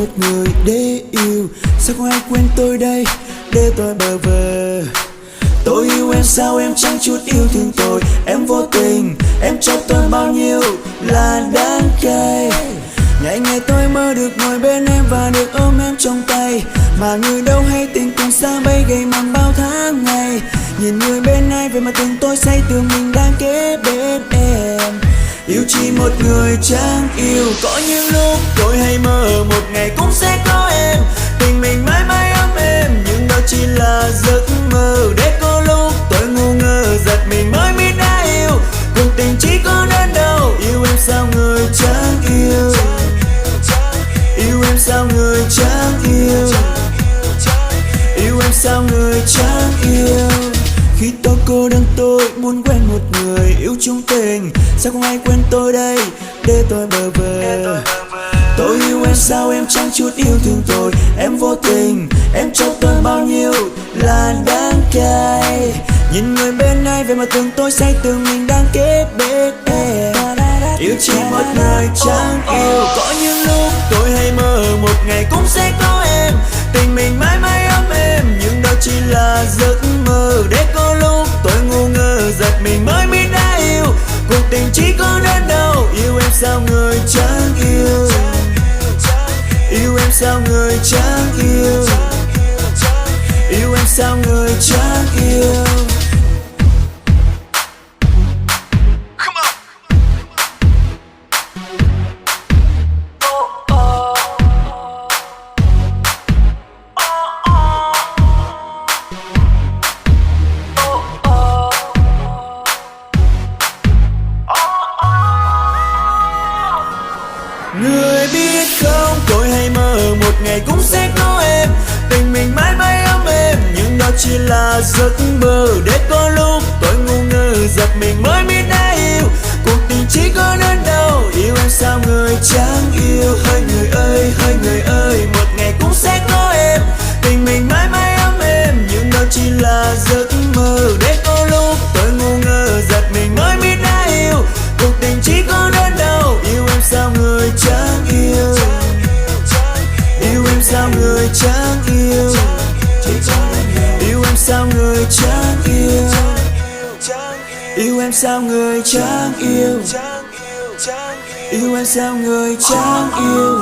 một người để yêu. Sao không ai quên tôi đây để tôi bờ vờ. Tôi yêu em sao em chẳng chút yêu thương tôi. Em vô tình, em cho tôi bao nhiêu là đáng cay. Ngày ngày tôi mơ được ngồi bên em và được ôm em trong tay. Mà người đâu hay tình cùng xa bay gầy mòn bao tháng ngày. Nhìn người bên ai về mà từng tôi say tưởng mình đang kế bên em. Yêu chỉ một người chẳng yêu. Có những lúc tôi hay mơ một ngày cũng sẽ có em. Tình mình mãi mãi ấm êm nhưng đó chỉ là giấc mơ. Để có lúc tôi ngu ngơ giật mình mới biết đã yêu. Cuộc tình chỉ có đến đâu. Yêu em sao người chẳng yêu. Yêu em sao người chẳng yêu. Yêu em sao người chẳng yêu. Khi tôi cô đơn tôi muốn quen một người yêu chung tình. Sao không ai quên tôi đây để tôi bờ vờ. Tôi yêu em sao em chẳng chút yêu thương tôi. Em vô tình, em cho tôi bao nhiêu là đáng cay. Nhìn người bên ai về mà tưởng tôi say tưởng mình đang kế bên em. Yêu chỉ một người chẳng yêu. Có những lúc tôi hay mơ một ngày cũng sẽ có em. Tình mình mãi mãi ấm êm nhưng đó chỉ là giấc mơ. Để có lúc tôi ngu ngơ giật mình mới biết đã yêu. Cuộc tình chỉ có đến đâu. Yêu em sao người chẳng yêu. Yêu em sao người chẳng yêu. Yêu em sao người chẳng yêu. Người biết không, tôi hay mơ một ngày cũng sẽ có em. Tình mình mãi mãi ấm êm nhưng đó chỉ là giấc mơ. Để có lúc tôi ngu ngơ giật mình mới biết đã yêu. Cuộc tình chỉ có đến đâu. Yêu em sao người chẳng yêu. Hỡi người ơi, một ngày cũng sẽ có em. Tình mình mãi mãi ấm êm nhưng đó chỉ là giấc mơ. Để có lúc tôi ngu ngơ giật mình mới biết đã yêu. Cuộc tình chỉ có đến đâu. Yêu em sao người chẳng yêu. Yêu em sao người chẳng yêu. Yêu em sao người chẳng yêu. Yêu em sao người chẳng yêu. Yêu em sao người chẳng yêu.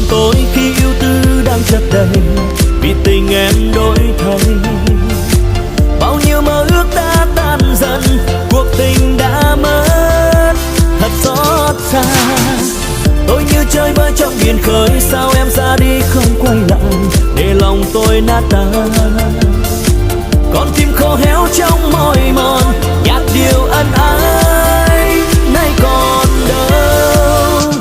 Tôi khi yêu tư đang chất đầy vì tình em đổi thay. Bao nhiêu mơ ước đã tan dần, cuộc tình đã mất thật xót xa. Tôi như chơi bơi trong biển khơi, sao em ra đi không quay lại để lòng tôi nát tan. Con tim khô héo trong mỏi mòn, nhạt điều ân ái nay còn đâu.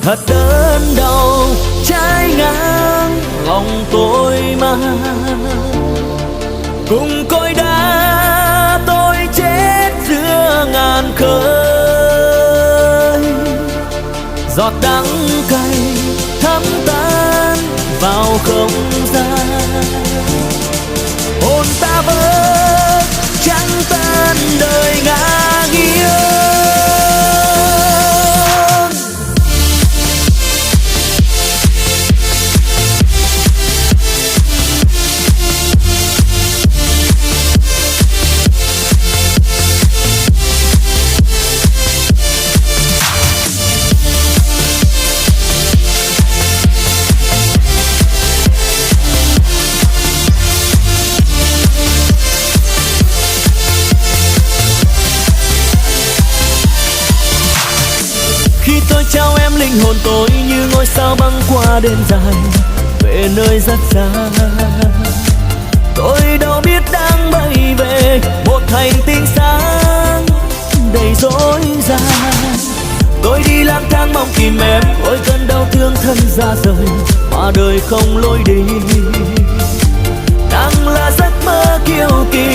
Thật đớn đau trái ngang lòng tôi mà cùng cối đá tôi chết giữa ngàn khơi. Giọt đắng cay thấm tan vào không gian, hồn ta vỡ trắng tan đời ngã nghiêng. Trao em linh hồn tôi như ngôi sao băng qua đêm dài về nơi rất xa. Tôi đâu biết đang bay về một hành tinh xa tìm em, ôi cơn đau thương thân ra rời mà đời không lối đi. Đang là giấc mơ kiêu kỳ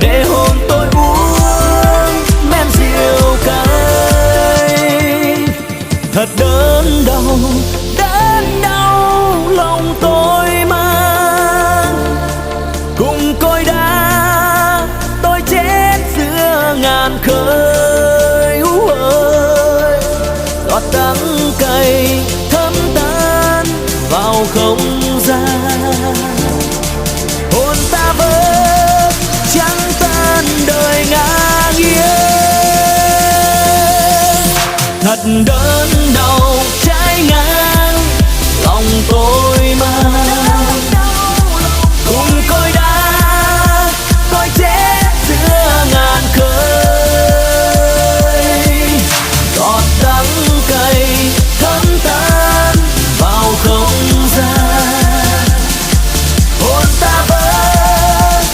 để hồn tôi uống men rượu cay. Thật đớn đau lòng tôi mang cùng cối đá, tôi chết giữa ngàn khơi. Giọt đắng cay thấm tan vào không gian, hồn ta vỡ trắng tan đời ngã nghiêng. Thật đớn đau trái ngang lòng tôi mang cùng cối đá, tôi chết giữa ngàn khơi. Giọt đắng cay thấm tan vào không gian, hồn ta vỡ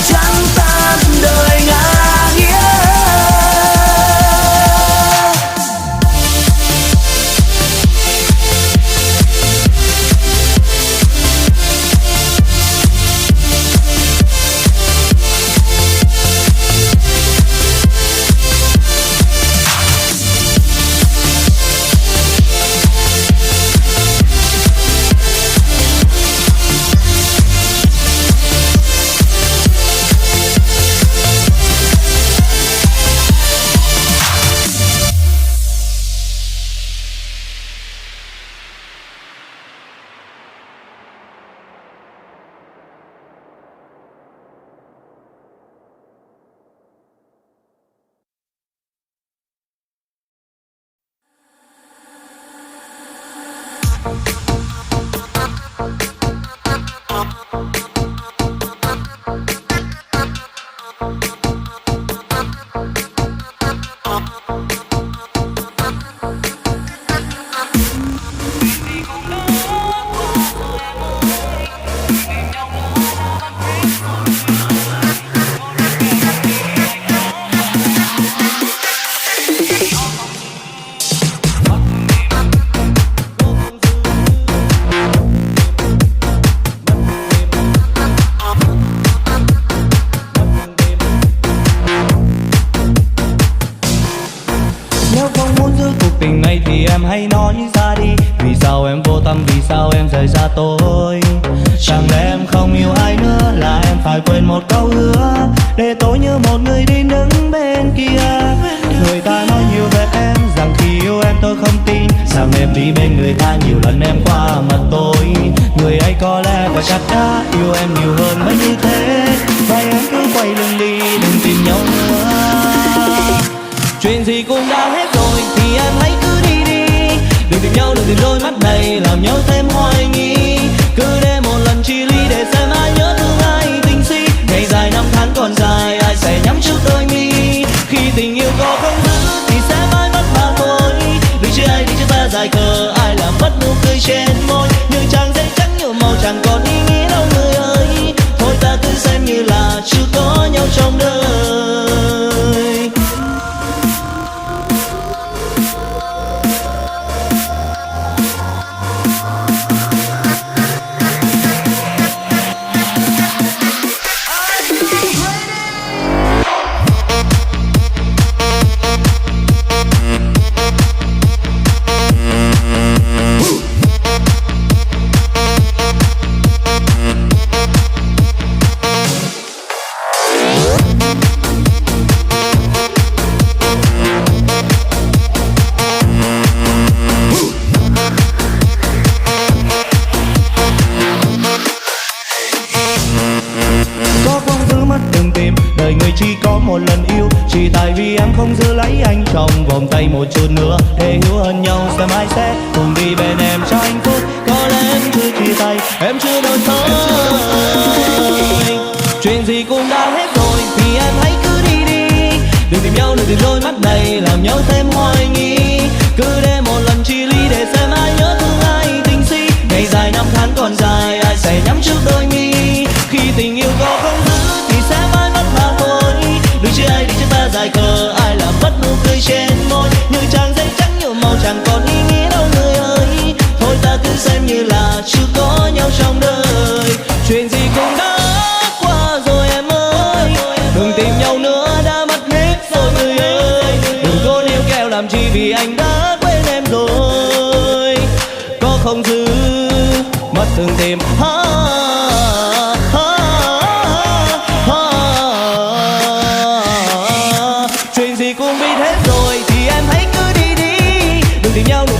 trắng tan đời ngã nghiêng. Hãy nói ra đi, vì sao em vô tâm, vì sao em rời xa tôi. Chẳng lẽ em không yêu ai nữa, là em phải quên một câu hứa, để tôi như một người đi đứng bên kia. Người ta nói nhiều về em, rằng khi yêu em tôi không tin, rằng em đi bên người ta nhiều lần em qua mặt tôi. Người ấy có lẽ và chắc đã yêu em nhiều hơn mới như thế, và em cứ quay lưng đi, đừng tìm nhau nữa. Chuyện gì cũng đã hết rồi thì em hãy cứ đi đi, đừng tìm nhau, đừng tìm đôi mắt này làm nhau thêm hoài nghi. Cứ để một lần chia ly để xem ai nhớ thương ai tình si. Ngày dài năm tháng còn dài, ai sẽ nhắm trước đôi mi. Khi tình yêu có không giữ thì sẽ mãi mất mà thôi. Đừng chia ai, đừng chia ta dài khờ, ai làm mất nụ cười trên môi. Nhưng trang giấy trắng nhiều màu chẳng còn ý nghĩa đâu người ơi. Thôi ta cứ xem như là chưa có nhau trong đời. Vòng tay một chút nữa để hiểu hơn nhau, xem ai sẽ cùng đi bên em cho hạnh phúc. Có lẽ em chưa chia tay, em chưa đổi thay. Chuyện gì cũng đã hết rồi thì em hãy cứ đi đi, đừng tìm nhau, đừng tìm đôi mắt này làm nhau thêm hoài nghi. Cứ để một lần chia ly để xem ai nhớ thương ai tình si. Ngày dài năm tháng còn dài, ai sẽ nhắm trước đôi mi. Khi tình yêu có không giữ thì sẽ mãi mất mà thôi. Đừng chia ai, đừng chia ta dài khờ, ai làm mất nụ cười trên môi. Như trang giấy trắng nhiều màu chẳng còn ý nghĩa đâu người ơi. làm chi vì anh đã quên em rồi. Có không giữ mất từng tìm chuyện gì cũng biết hết rồi thì em hãy cứ đi đi, đừng tìm nhau nữa